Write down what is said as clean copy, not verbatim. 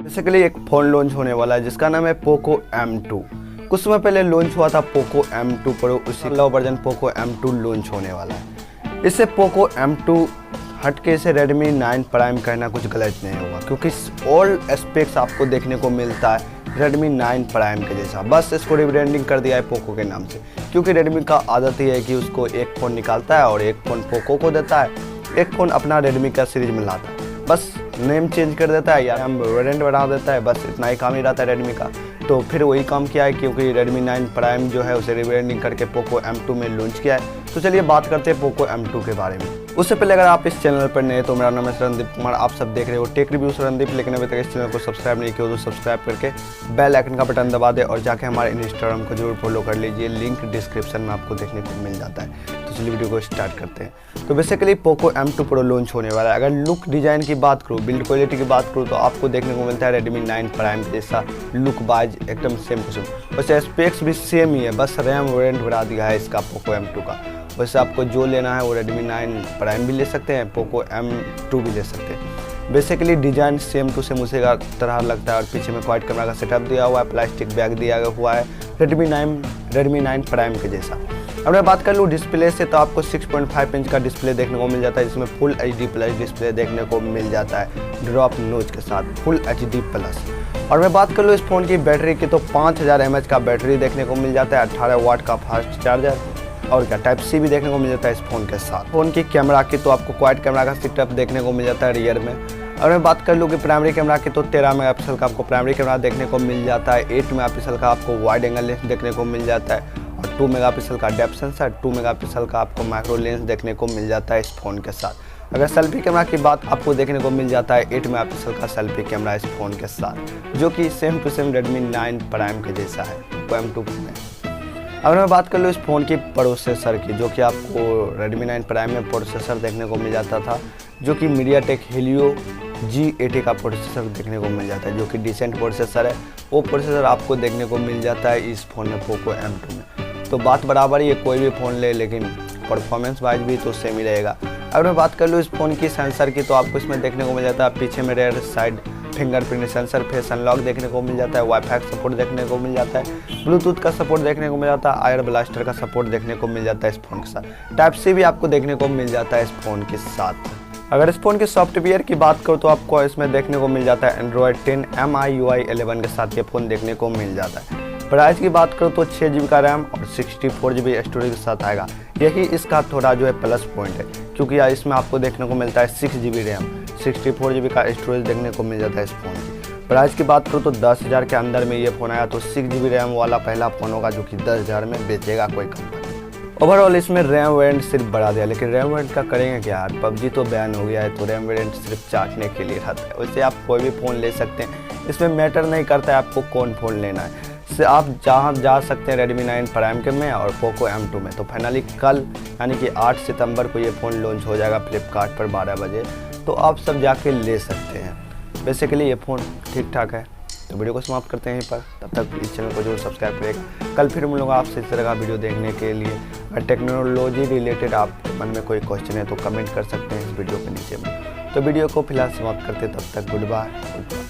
Basically एक phone launch होने वाला है जिसका नाम है पोको M2। कुछ समय पहले लॉन्च हुआ था पोको M2 प्रो, उसी का वर्जन पोको M2 लॉन्च होने वाला है। इससे पोको M2 हटके से Redmi 9 प्राइम कहना कुछ गलत नहीं होगा, क्योंकि ऑल एस्पेक्ट्स आपको देखने को मिलता है Redmi 9 प्राइम के जैसा। बस इसको रिब्रांडिंग कर दिया है पोको के नाम से, क्योंकि Redmi का आदत ही है कि उसको एक फ़ोन निकालता है और एक फ़ोन पोको को देता है, एक फ़ोन अपना Redmi का सीरीज में लाता है, बस नेम चेंज कर देता है या हम वेरिएंट बढ़ा देता है, बस इतना ही काम ही रहता है Redmi का। तो फिर वही काम किया है, क्योंकि Redmi 9 प्राइम जो है उसे रिब्रांडिंग करके पोको M2 में लॉन्च किया है। तो चलिए बात करते हैं पोको M2 के बारे में। उससे पहले अगर आप इस चैनल पर नए तो मेरा नाम है शरणदीप कुमार, आप सब देख रहे हो टेक रिव्यू शरणदीप। लेकिन अभी तक इस चैनल को सब्सक्राइब नहीं किया तो सब्सक्राइब करके बेल आइकन का बटन दबा दे और जाके हमारे इंस्टाग्राम को जरूर फॉलो कर लीजिए, लिंक डिस्क्रिप्शन में आपको देखने को मिल जाता है। तो चलिए वीडियो को स्टार्ट करते हैं। तो basically Poco M2 pro launch होने वाला है। अगर लुक डिज़ाइन की बात करूँ, बिल्ड क्वालिटी की बात करूँ, तो आपको देखने को मिलता है Redmi 9 प्राइम जैसा लुक बाइज एकदम सेम टू सेम। वैसे स्पेक्स भी सेम ही है, बस रैम वेरिएंट बढ़ा दिया है इसका पोको M2 का। वैसे आपको जो लेना है वो Redmi 9 प्राइम भी ले सकते हैं, पोको M2 भी ले सकते हैं। Basically design same to same उसी का तरह लगता है और पीछे में क्वाड कैमरा का सेटअप दिया हुआ है, प्लास्टिक बैग दिया हुआ है Redmi 9 प्राइम के जैसा। अब मैं बात कर लूँ डिस्प्ले से, तो आपको 6.5 इंच का डिस्प्ले देखने को मिल जाता है, जिसमें फुल HD प्लस डिस्प्ले देखने को मिल जाता है ड्रॉप नोच के साथ, फुल HD प्लस। और मैं बात कर लूँ इस फ़ोन की बैटरी की, तो 5000 mAh का बैटरी देखने को मिल जाता है, 18 वाट का फास्ट चार्जर और क्या टाइप C भी देखने को मिल जाता है इस फ़ोन के साथ। फ़ोन की कैमरा की तो आपको क्वाड कैमरा का सेटअप देखने को मिल जाता है रियर में। और मैं बात कर लूँ कि प्राइमरी कैमरा की, तो 13 मेगापिक्सल का आपको प्राइमरी कैमरा देखने को मिल जाता है, 8 मेगापिक्सल का आपको वाइड एंगल लेंस देखने को मिल जाता है और 2 मेगापिक्सल का डेप्थ सेंसर, 2 मेगापिक्सल का आपको माइक्रो लेंस देखने को मिल जाता है इस फ़ोन के साथ। अगर सेल्फी कैमरा की बात, आपको देखने को मिल जाता है 8 मेगापिक्सल का सेल्फी कैमरा इस फ़ोन के साथ, जो कि same to same Redmi 9 prime के जैसा है पोको M2 में। अगर मैं बात कर लूँ इस फ़ोन की प्रोसेसर की, जो कि आपको Redmi 9 प्राइम में प्रोसेसर देखने को मिल जाता था, जो कि MediaTek Helio G80 का प्रोसेसर देखने को मिल जाता है, जो कि डिसेंट प्रोसेसर है। वो प्रोसेसर आपको देखने को मिल जाता है इस फ़ोन में पोको M2 में। तो बात बराबर ही है, कोई भी फ़ोन ले, लेकिन परफॉर्मेंस वाइज भी तो सेम ही रहेगा। अगर मैं बात कर लूँ इस फ़ोन की सेंसर की, तो आपको इसमें देखने को मिल जाता है पीछे में rear side fingerprint sensor, face unlock देखने को मिल जाता है, वाईफाई का सपोर्ट देखने को मिल जाता है, ब्लूटूथ का सपोर्ट देखने को मिल जाता है, आयर ब्लास्टर का सपोर्ट देखने को मिल जाता है इस फ़ोन के साथ। टाइप C भी आपको देखने को मिल जाता है इस फ़ोन के साथ। अगर इस फ़ोन के सॉफ्टवेयर की बात करो, तो आपको इसमें देखने को मिल जाता है Android 10 MIUI 11 के साथ ये फ़ोन देखने को मिल जाता है। प्राइस की बात करो तो 6 GB का रैम और 64 GB स्टोरेज के साथ आएगा। यही इसका थोड़ा जो है प्लस पॉइंट है, क्योंकि इसमें आपको देखने को मिलता है 6 GB रैम, 64 GB का स्टोरेज देखने को मिल जाता है इस फ़ोन की। प्राइस की बात करो तो 10,000 के अंदर में ये फ़ोन आया तो 6 GB रैम वाला पहला फ़ोन होगा, जो कि 10,000 में बेचेगा कोई कंपनी। ओवरऑल इसमें रैम वेरिएंट सिर्फ बढ़ा दिया, लेकिन रैम वेरिएंट का करेंगे क्या यार, PUBG तो बैन हो गया है, तो रैम वेरिएंट सिर्फ चाटने के लिए रहता है। वैसे आप कोई भी फ़ोन ले सकते हैं, इसमें मैटर नहीं करता है आपको कौन फ़ोन लेना है। से आप जहाँ जा सकते हैं Redmi 9 प्राइम के में और पोको M2 में। तो फाइनली कल यानी कि 8 सितंबर को ये फ़ोन लॉन्च हो जाएगा फ्लिपकार्ट पर 12 बजे, तो आप सब जाके ले सकते हैं। बेसिकली ये फ़ोन ठीक ठाक है। तो वीडियो को समाप्त करते हैं यहीं पर, तब तक इस चैनल को जरूर सब्सक्राइब करेगा। कल फिर मिलूंगा आपसे इस तरह का वीडियो देखने के लिए। अगर टेक्नोलॉजी रिलेटेड आपके मन में कोई क्वेश्चन है तो कमेंट कर सकते हैं इस वीडियो के नीचे में। तो वीडियो को फिलहाल समाप्त करते, तब तक गुड बाय।